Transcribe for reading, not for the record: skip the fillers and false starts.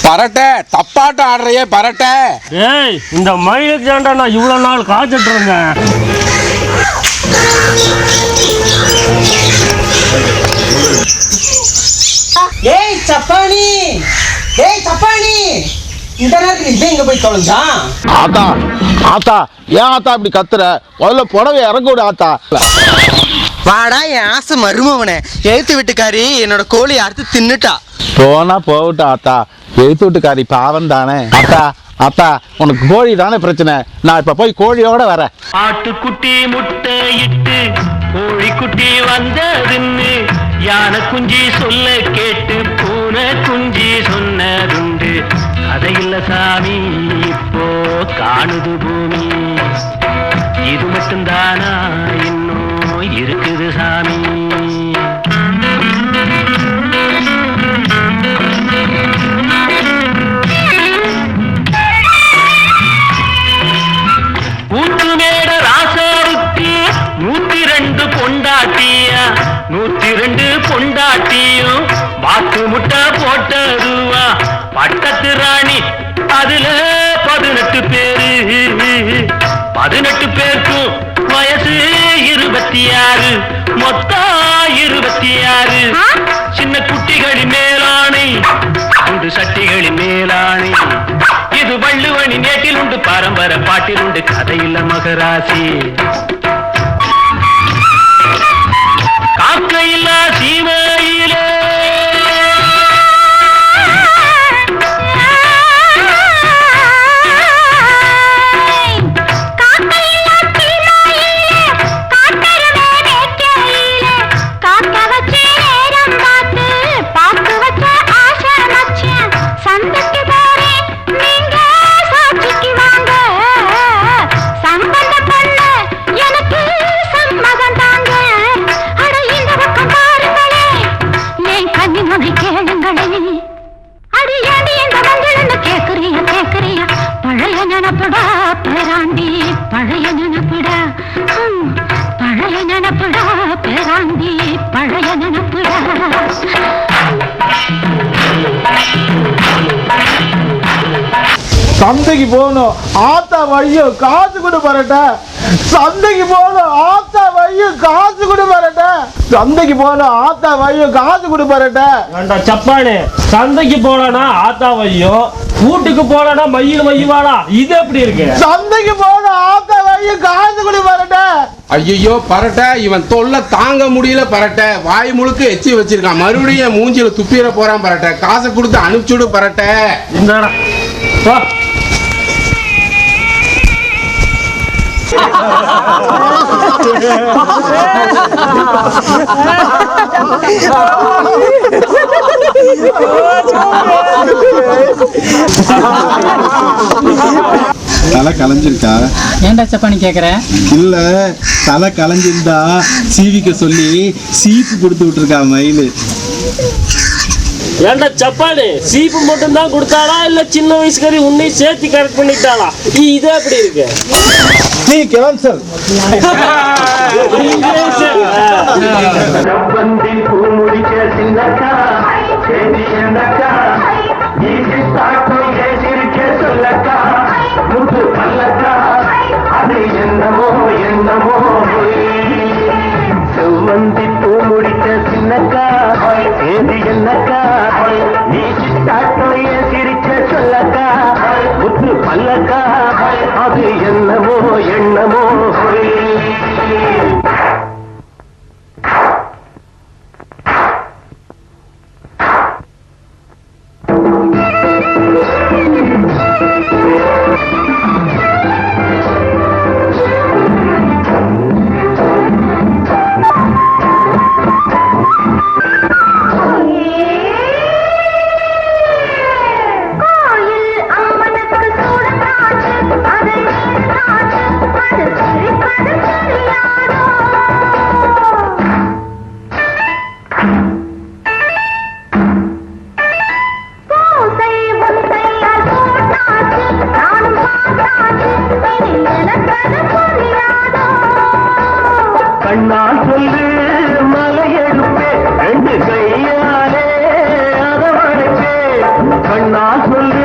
பரட்ட தப்பாட்ட ஆடுறையே பரட்ட. ஏய், இந்த மயிலுக்கு தாண்டா நான் இவ்வளவு நாள் காத்துட்டு இருந்தேன். ஏய் சப்பானி, ஏய் சப்பானி, இந்த நேரத்துல இதை எங்க போய் தொலைஞ்சா? ஆத்தா ஆத்தா, ஏன் ஆத்தா இப்படி கத்துற? முதல்ல புடவை இறங்க விடு ஆத்தா. வாடா என் ஆசை மருமவனே, எழுத்து வீட்டுக்காரி என்னோட கோழி அறுத்து தின்னுட்டா. போனா போகட்டும் ஆத்தா, எழுத்து வீட்டுக்காரி பாவம் தானே. ஆத்தா ஆத்தா, உனக்கு கோழி தானே பிரச்சனை, நான் இப்ப போய் கோழியோட வரேன். ஆட்டுக்குட்டி முட்டை இட்டு கோழி குட்டி வந்ததுன்னு யானை குஞ்சி சொல்ல கேட்டு பூனை குஞ்சி சொன்னதுண்டு. கதையில்ல சாமி, இப்போ காணுது பூமி. இது மட்டும்தானா இன்னும் இருக்குது சாமி? ஊத்துமேட ராசாவுக்கு 102 பொண்டாட்டியா, 102 பொண்டாட்டியும் வாக்கு முட்டை போட்டதுவா. பட்டத்து ராணி அதுல 18 பேரு, 18 பேருக்கும் வயசு 26, மொத்தம் 26. சின்ன குட்டிகளின் மேலாணை, குண்டு சட்டிகளின் மேலாணை. இது வள்ளுவனி நேட்டில் உண்டு, பரம்பர பாட்டில் உண்டு, கதையில்ல மகராசி. காக்கையில்லா சீமையிலே பழைய நினப்படா பேராண்டி, பழைய நினப்படா, பழைய நினப்படா பேராண்டி, பழைய நினப்படா. சந்தைக்கு போகணும் ஆத்தா, வையும் காசு கொடு பரட்ட. சந்தைக்கு போகணும் ஆத்தா, வையும் காசு கொடு பரட்ட. சந்தைக்கு போகணும் ஆத்தா, வையும் காசு கொடு பரட்ட. சப்பானு, சந்தைக்கு போனா ஆத்தா வையும், வீட்டுக்கு போனா மயில் வையுவாடா. இது எப்படி இருக்கு? சந்தைக்கு போகணும் ஆத்தா, வையும் காசு கொடு பரட்ட. ஐயோ பரட்ட, இவன் தொல்லை தாங்க முடியல பரட்ட. வாய் முழுக்க எச்சி வச்சிருக்கான், மறுபடியும் மூஞ்சில துப்பிட போறான் பரட்ட. காசை கொடுத்து அனுப்பிச்சுடு பரட்ட. இந்தாடா தலை கலைஞ்சிருக்கா? ஏன்டா சப்பானி கேக்குற? இல்ல, தலை கலைஞ்சிருந்தா சீவிக்க சொல்லி சீப்பு கொடுத்து விட்டுருக்கா மயிலு. ஏன்டா சப்பானு, சீப்பு மட்டும் தான் கொடுத்தாளா இல்ல சின்ன வயசுக்காரி உன்னை சேர்த்து கரெக்ட் பண்ணிட்டாளா? இது எப்படி இருக்கு? நீ கேன்சல். என்னமோ என்னமோ செவ்வந்தி பூ முடிச்ச சின்னக்கா, ஏது என்னக்கா, நீ சிட்டாட்டோய சிரிச்ச சொல்லக்கா, முத்து பல்லக்கா, அது என்னமோ என்னமோ. அது கண்ணால் சொல்லு மலையெடுப்பே ரெண்டு கையாலே அதவழைப்பே கண்ணால் சொல்லு